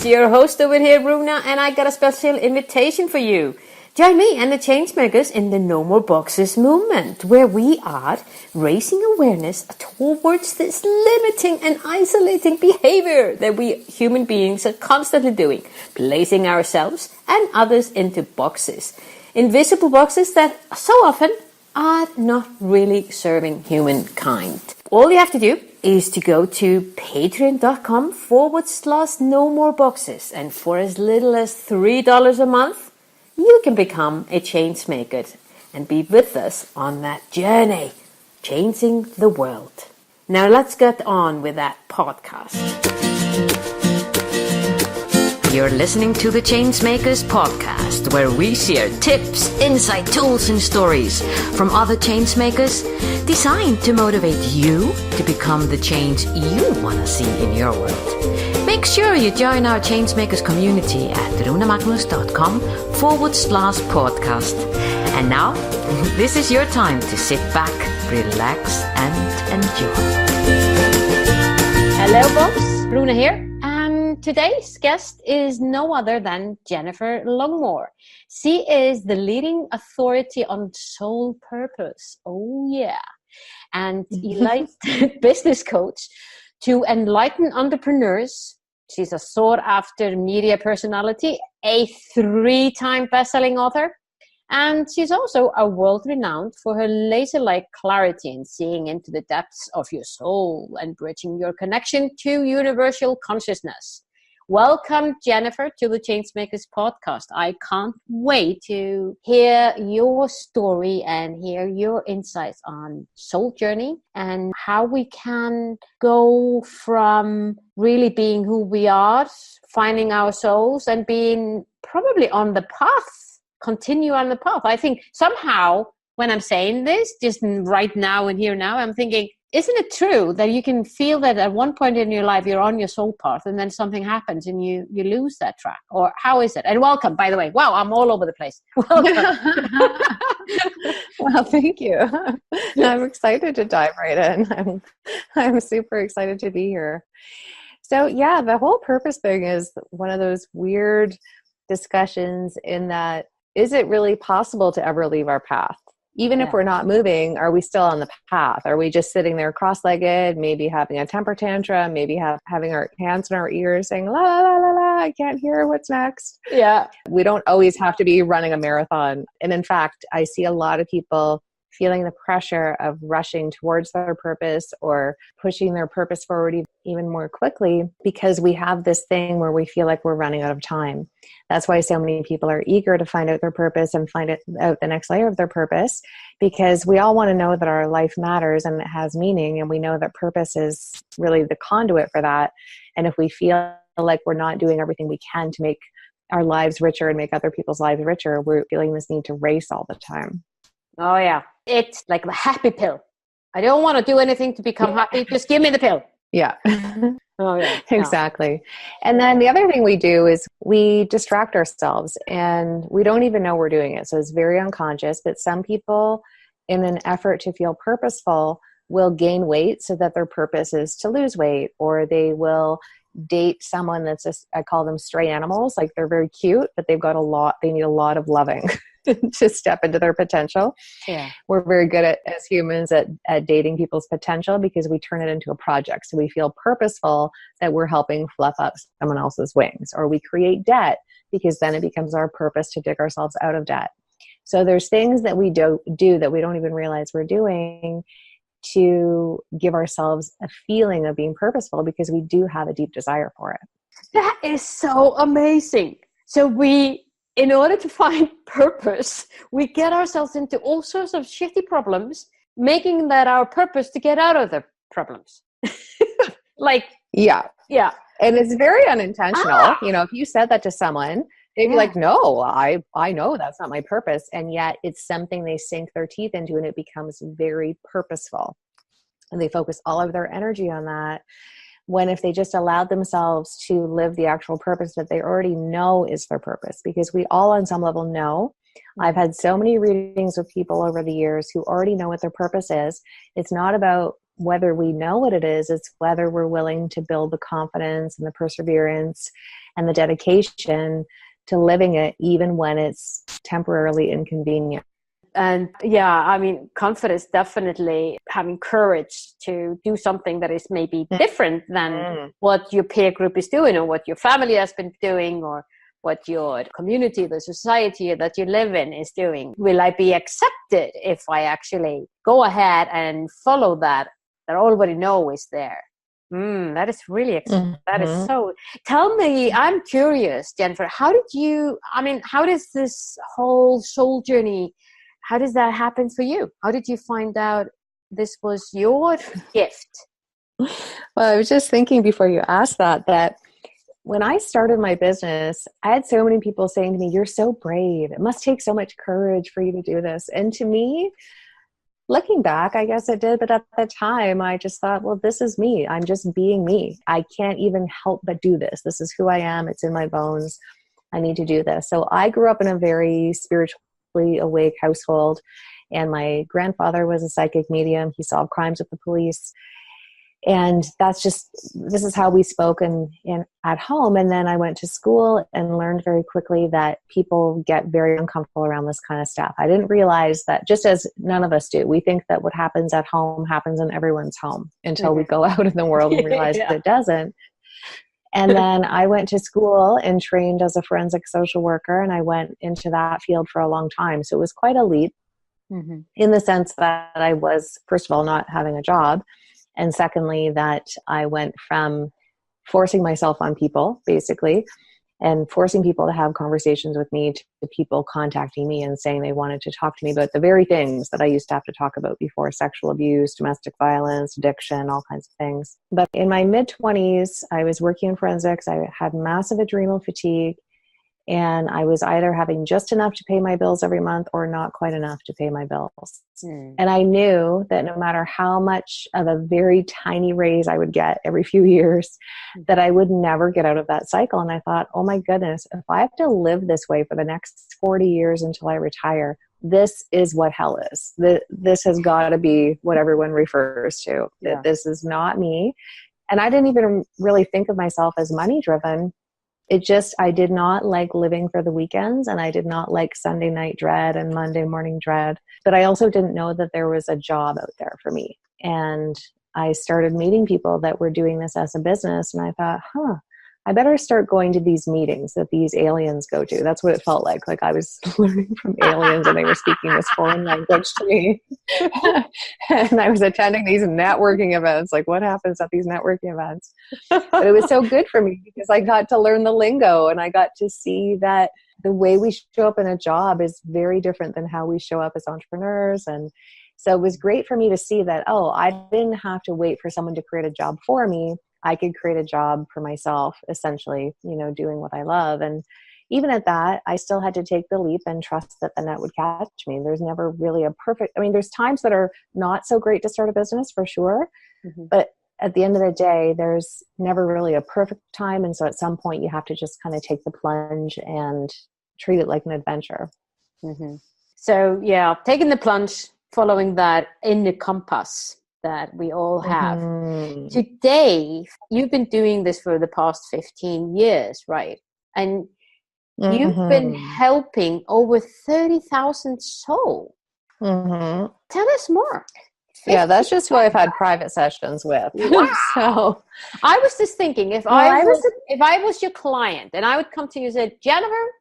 it's your host over here, Runa, and I got a special invitation for you. Join me and the Changemakers in the No More Boxes movement, where we are raising awareness towards this limiting and isolating behavior that we human beings are constantly doing, placing ourselves and others into boxes. Invisible boxes that so often are not really serving humankind. All you have to do is to go to patreon.com/no more boxes, and for as little as $3 a month, you can become a change maker and be with us on that journey, changing the world. Now let's get on with that podcast. You're listening to the Changemakers podcast, where we share tips, insight, tools, and stories from other changemakers designed to motivate you to become the change you want to see in your world. Make sure you join our Changemakers community at runamagnus.com/podcast. And now, this is your time to sit back, relax, and enjoy. Hello, folks. Runa here. And today's guest is no other than Jennifer Longmore. She is the leading authority on soul purpose. Oh, yeah. And enlightened business coach to enlighten entrepreneurs. She's a sought-after media personality, a 3-time best-selling author, and she's also a world-renowned for her laser-like clarity in seeing into the depths of your soul and bridging your connection to universal consciousness. Welcome, Jennifer, to the Changemakers podcast. I can't wait to hear your story and hear your insights on soul journey and how we can go from really being who we are, finding our souls, and being probably on the path, continue on the path. I think somehow when I'm saying this, just right now and here now, I'm thinking, isn't it true that you can feel that at one point in your life you're on your soul path and then something happens and you lose that track? Or how is it? And welcome, by the way. Wow, I'm all over the place. Welcome. Well, thank you. I'm excited to dive right in. I'm super excited to be here. So yeah, the whole purpose thing is one of those weird discussions in that, is it really possible to ever leave our path? Even if we're not moving, are we still on the path? Are we just sitting there cross-legged, maybe having a temper tantrum, maybe having our hands in our ears saying, la, la, la, la, la, I can't hear what's next. Yeah. We don't always have to be running a marathon. And in fact, I see a lot of people feeling the pressure of rushing towards their purpose or pushing their purpose forward even more quickly because we have this thing where we feel like we're running out of time. That's why so many people are eager to find out their purpose and find out the next layer of their purpose, because we all want to know that our life matters and it has meaning, and we know that purpose is really the conduit for that. And if we feel like we're not doing everything we can to make our lives richer and make other people's lives richer, we're feeling this need to race all the time. Oh, yeah. It's like the happy pill. I don't want to do anything to become happy. Just give me the pill. Yeah. Oh, yeah. Exactly. And then the other thing we do is we distract ourselves and we don't even know we're doing it. So it's very unconscious, but some people, in an effort to feel purposeful, will gain weight so that their purpose is to lose weight, or they will date someone that's I call them stray animals. Like they're very cute, but they need a lot of loving to step into their potential. Yeah. We're very good as humans at dating people's potential because we turn it into a project. So we feel purposeful that we're helping fluff up someone else's wings, or we create debt because then it becomes our purpose to dig ourselves out of debt. So there's things that we do that we don't even realize we're doing to give ourselves a feeling of being purposeful because we do have a deep desire for it. That is so amazing. So in order to find purpose, we get ourselves into all sorts of shitty problems, making that our purpose to get out of the problems. Yeah. And it's very unintentional. You know, if you said that to someone, they'd be like, no, I know that's not my purpose. And yet it's something they sink their teeth into, and it becomes very purposeful. And they focus all of their energy on that. When if they just allowed themselves to live the actual purpose that they already know is their purpose, because we all on some level know. I've had so many readings with people over the years who already know what their purpose is. It's not about whether we know what it is, it's whether we're willing to build the confidence and the perseverance and the dedication to living it, even when it's temporarily inconvenient. And yeah, I mean, confidence, definitely having courage to do something that is maybe different than what your peer group is doing, or what your family has been doing, or what your community, the society that you live in is doing. Will I be accepted if I actually go ahead and follow that I already know is there? That is really, that is so, tell me, I'm curious, Jennifer, how does this whole soul journey, how does that happen for you? How did you find out this was your gift? Well, I was just thinking before you asked that when I started my business, I had so many people saying to me, "You're so brave. It must take so much courage for you to do this." And to me, looking back, I guess it did. But at the time, I just thought, well, this is me. I'm just being me. I can't even help but do this. This is who I am. It's in my bones. I need to do this. So I grew up in a very spiritually awake household. And my grandfather was a psychic medium. He solved crimes with the police. And this is how we spoke at home. And then I went to school and learned very quickly that people get very uncomfortable around this kind of stuff. I didn't realize that, just as none of us do. We think that what happens at home happens in everyone's home until we go out in the world and realize that it doesn't. And then I went to school and trained as a forensic social worker, and I went into that field for a long time. So it was quite a leap in the sense that I was, first of all, not having a job. And secondly, that I went from forcing myself on people, basically, and forcing people to have conversations with me, to people contacting me and saying they wanted to talk to me about the very things that I used to have to talk about before: sexual abuse, domestic violence, addiction, all kinds of things. But in my mid-20s, I was working in forensics. I had massive adrenal fatigue. And I was either having just enough to pay my bills every month or not quite enough to pay my bills. And I knew that no matter how much of a very tiny raise I would get every few years, that I would never get out of that cycle. And I thought, oh my goodness, if I have to live this way for the next 40 years until I retire, this is what hell is. This has got to be what everyone refers to. That this is not me. And I didn't even really think of myself as money driven. I did not like living for the weekends, and I did not like Sunday night dread and Monday morning dread. But I also didn't know that there was a job out there for me. And I started meeting people that were doing this as a business. And I thought, I better start going to these meetings that these aliens go to. That's what it felt like. Like I was learning from aliens and they were speaking this foreign language to me. And I was attending these networking events. Like, what happens at these networking events? But it was so good for me because I got to learn the lingo, and I got to see that the way we show up in a job is very different than how we show up as entrepreneurs. And so it was great for me to see that, I didn't have to wait for someone to create a job for me. I could create a job for myself, essentially, doing what I love. And even at that, I still had to take the leap and trust that the net would catch me. There's never really there's times that are not so great to start a business for sure. But at the end of the day, there's never really a perfect time. And so at some point you have to just kind of take the plunge and treat it like an adventure. So yeah, taking the plunge, following that in the compass that we all have. Today, you've been doing this for the past 15 years, right? And you've been helping over 30,000 souls. Tell us more. Yeah, that's just who I've had private sessions with. Wow. So I was just thinking, if I was your client and I would come to you and say, Jennifer,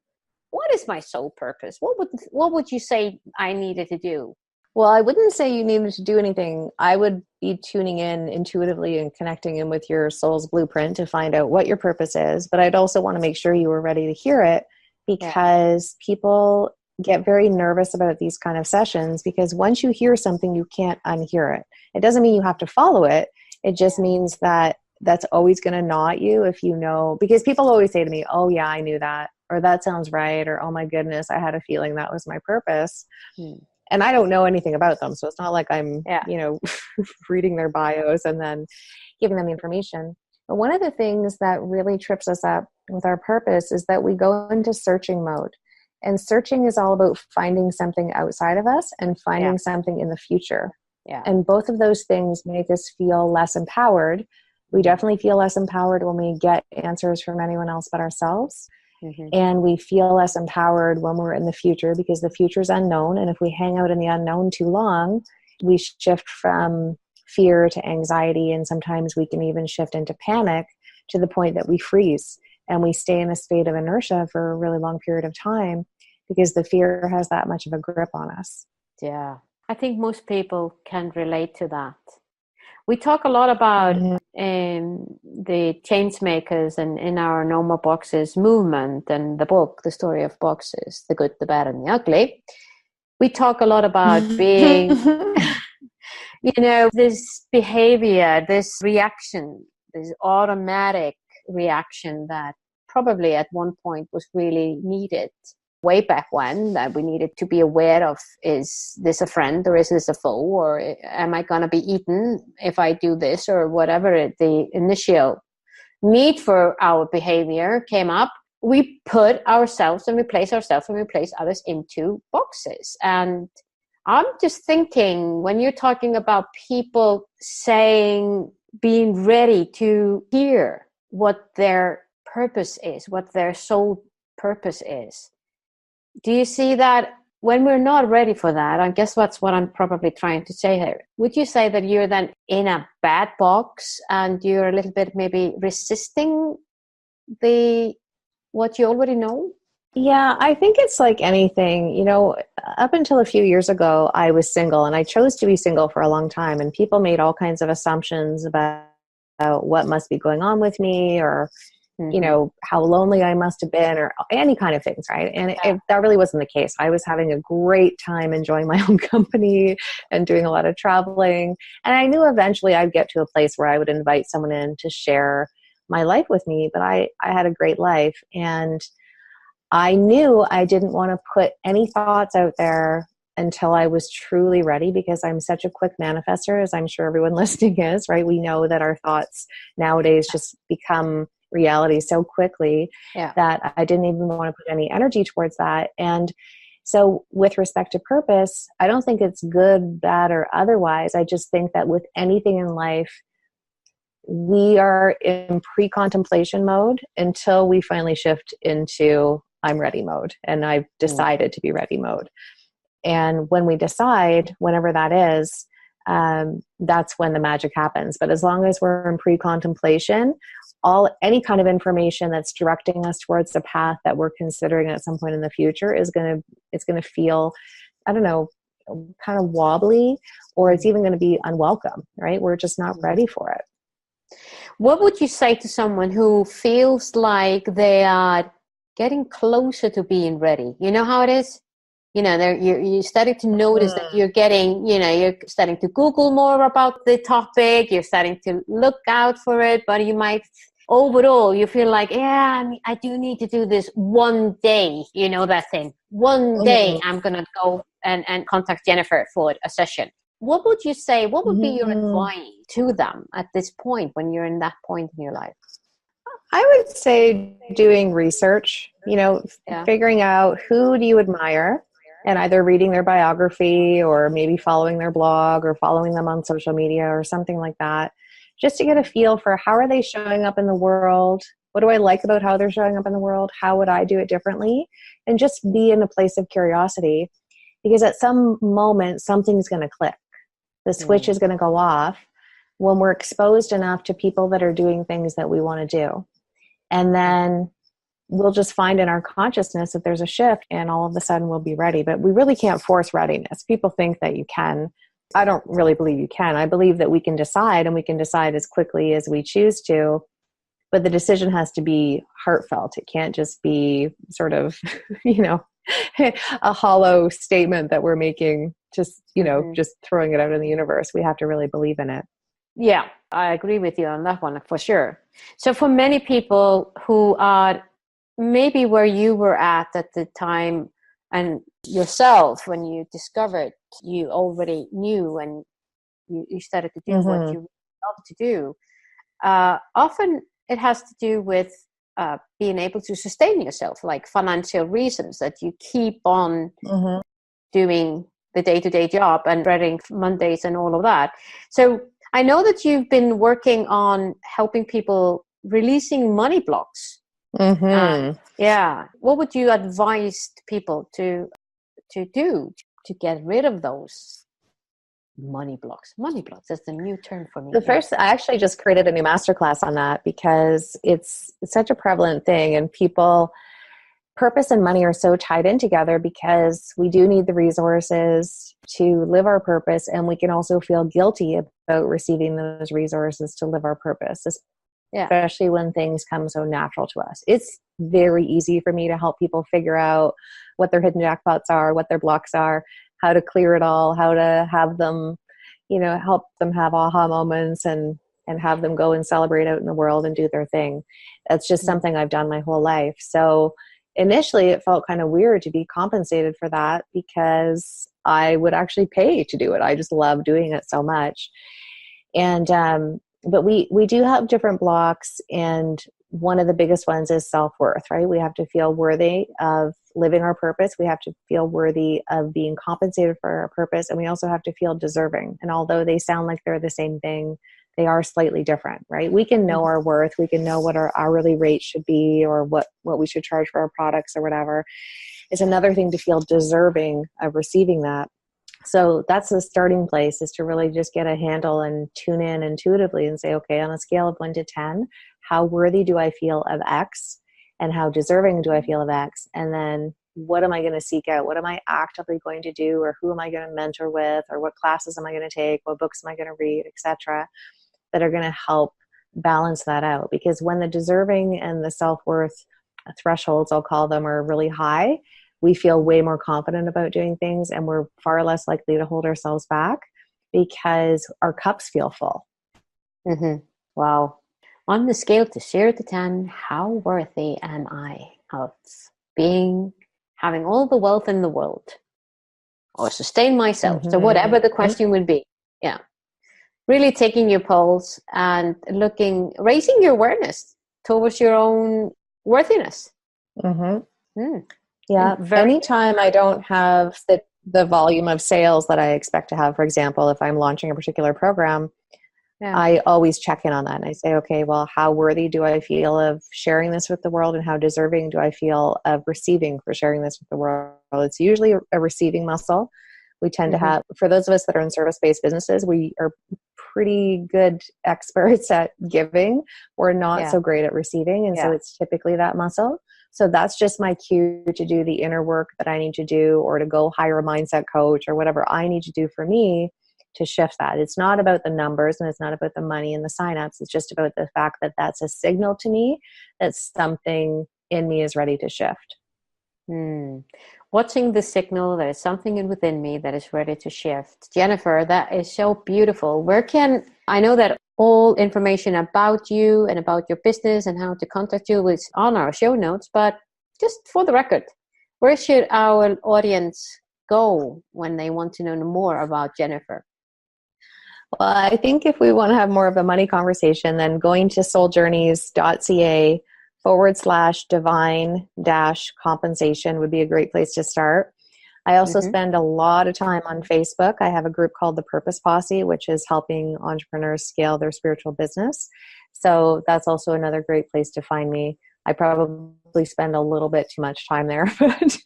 what is my soul purpose? What would you say I needed to do? Well, I wouldn't say you needed to do anything. I would be tuning in intuitively and connecting in with your soul's blueprint to find out what your purpose is. But I'd also want to make sure you were ready to hear it, because people get very nervous about these kind of sessions, because once you hear something, you can't unhear it. It doesn't mean you have to follow it. It just means that that's always going to gnaw at you if you know, because people always say to me, oh yeah, I knew that, or that sounds right, or oh my goodness, I had a feeling that was my purpose. And I don't know anything about them. So it's not like I'm, reading their bios and then giving them the information. But one of the things that really trips us up with our purpose is that we go into searching mode. And searching is all about finding something outside of us and finding something in the future. And both of those things make us feel less empowered We definitely feel less empowered when we get answers from anyone else but ourselves. Mm-hmm. And we feel less empowered when we're in the future, because the future is unknown. And if we hang out in the unknown too long, we shift from fear to anxiety. And sometimes we can even shift into panic to the point that we freeze and we stay in a state of inertia for a really long period of time, because the fear has that much of a grip on us. Yeah. I think most people can relate to that. We talk a lot about the change makers and in our No More Boxes movement and the book, The Story of Boxes, The Good, the Bad, and the Ugly. We talk a lot about being, this behavior, this reaction, this automatic reaction that probably at one point was really needed way back when, that we needed to be aware of, is this a friend or is this a foe, or am I going to be eaten if I do this, or whatever the initial need for our behavior came up. We put ourselves and we place others into boxes. And I'm just thinking, when you're talking about people saying, being ready to hear what their purpose is, what their soul purpose is, do you see that when we're not ready for that, I guess that's what I'm probably trying to say here. Would you say that you're then in a bad box and you're a little bit maybe resisting what you already know? Yeah, I think it's like anything. Up until a few years ago, I was single, and I chose to be single for a long time. And people made all kinds of assumptions about what must be going on with me, or how lonely I must have been, or any kind of things, right? And that really wasn't the case. I was having a great time enjoying my own company and doing a lot of traveling. And I knew eventually I'd get to a place where I would invite someone in to share my life with me, but I had a great life. And I knew I didn't want to put any thoughts out there until I was truly ready, because I'm such a quick manifester, as I'm sure everyone listening is, right? We know that our thoughts nowadays just become reality so quickly that I didn't even want to put any energy towards that. And so with respect to purpose, I don't think it's good, bad, or otherwise. I just think that with anything in life, we are in pre-contemplation mode until we finally shift into I'm ready mode, and I've decided to be ready mode. And when we decide, whenever that is, that's when the magic happens. But as long as we're in pre-contemplation, any kind of information that's directing us towards the path that we're considering at some point in the future it's going to feel, I don't know, kind of wobbly, or it's even going to be unwelcome, right? We're just not ready for it. What would you say to someone who feels like they are getting closer to being ready? You know how it is? You're starting to notice that you're getting, you're starting to Google more about the topic. You're starting to look out for it, but you might, overall, you feel like, I do need to do this one day, that thing. One day I'm going to go and contact Jennifer for a session. What would you say, what would be your advice to them at this point, when you're in that point in your life? I would say doing research, figuring out who do you admire, and either reading their biography or maybe following their blog or following them on social media or something like that, just to get a feel for how are they showing up in the world? What do I like about how they're showing up in the world? How would I do it differently? And just be in a place of curiosity, because at some moment, something's going to click. The switch is going to go off when we're exposed enough to people that are doing things that we want to do. And then we'll just find in our consciousness that there's a shift, and all of a sudden we'll be ready. But we really can't force readiness. People think that you can. I don't really believe you can. I believe that we can decide, and we can decide as quickly as we choose to. But the decision has to be heartfelt. It can't just be sort of, a hollow statement that we're making, just, just throwing it out in the universe. We have to really believe in it. Yeah, I agree with you on that one for sure. So for many people who are maybe where you were at the time, and yourself, when you discovered you already knew and you started to do what you love to do, often it has to do with being able to sustain yourself, like financial reasons, that you keep on doing the day-to-day job and running Mondays and all of that. So I know that you've been working on helping people releasing money blocks. Yeah. What would you advise people to do to get rid of those money blocks? Money blocks, that's a new term for me. I actually just created a new masterclass on that because it's such a prevalent thing, and purpose and money are so tied in together because we do need the resources to live our purpose, and we can also feel guilty about receiving those resources to live our purpose, especially when things come so natural to us. It's very easy for me to help people figure out what their hidden jackpots are, what their blocks are, how to clear it all, how to have them, help them have aha moments and have them go and celebrate out in the world and do their thing. That's just something I've done my whole life. So initially it felt kind of weird to be compensated for that because I would actually pay to do it. I just love doing it so much. And, but we do have different blocks, and one of the biggest ones is self-worth, right? We have to feel worthy of living our purpose. We have to feel worthy of being compensated for our purpose. And we also have to feel deserving. And although they sound like they're the same thing, they are slightly different, right? We can know our worth. We can know what our hourly rate should be, or what we should charge for our products or whatever. It's another thing to feel deserving of receiving that. So that's the starting place, is to really just get a handle and tune in intuitively and say, okay, on a scale of 1 to 10, how worthy do I feel of X, and how deserving do I feel of X? And then what am I going to seek out? What am I actively going to do? Or who am I going to mentor with? Or what classes am I going to take? What books am I going to read, etc., that are going to help balance that out? Because when the deserving and the self-worth thresholds, I'll call them, are really high, we feel way more confident about doing things, and we're far less likely to hold ourselves back because our cups feel full. Wow. On the scale to 0 to 10, how worthy am I of having all the wealth in the world, or sustain myself? So whatever the question would be. Yeah. Really taking your pulse and raising your awareness towards your own worthiness. Yeah. Anytime I don't have the volume of sales that I expect to have, for example, if I'm launching a particular program, I always check in on that. And I say, okay, well, how worthy do I feel of sharing this with the world, and how deserving do I feel of receiving for sharing this with the world? It's usually a receiving muscle. We tend to have, for those of us that are in service-based businesses, we are pretty good experts at giving. We're not so great at receiving. And so it's typically that muscle. So that's just my cue to do the inner work that I need to do, or to go hire a mindset coach, or whatever I need to do for me to shift that. It's not about the numbers, and it's not about the money and the signups. It's just about the fact that that's a signal to me that something in me is ready to shift. Watching the signal, there is something within me that is ready to shift. Jennifer, that is so beautiful. I know that all information about you and about your business and how to contact you is on our show notes, but just for the record, where should our audience go when they want to know more about Jennifer? Well, I think if we want to have more of a money conversation, then going to souljourneys.ca/divine-compensation would be a great place to start. I also spend a lot of time on Facebook. I have a group called the Purpose Posse, which is helping entrepreneurs scale their spiritual business. So that's also another great place to find me. I probably spend a little bit too much time there, but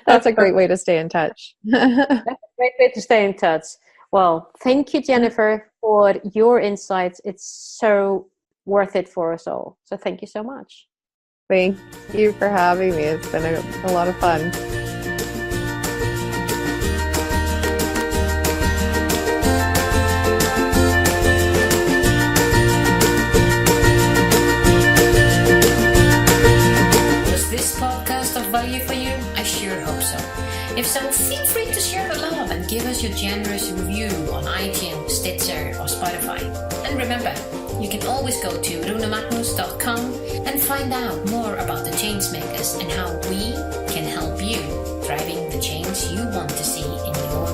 that's a great way to stay in touch. That's a great way to stay in touch. Well, thank you, Jennifer, for your insights. It's so worth it for us all. So thank you so much. Thank you for having me. It's been a lot of fun. Was this podcast of value for you? I sure hope so. If so, feel free to share the love and give us your generous review on iTunes, Stitcher, or Spotify. And remember, you can always go to runamagnus.com and find out more about the Changemakers and how we can help you driving the change you want to see in your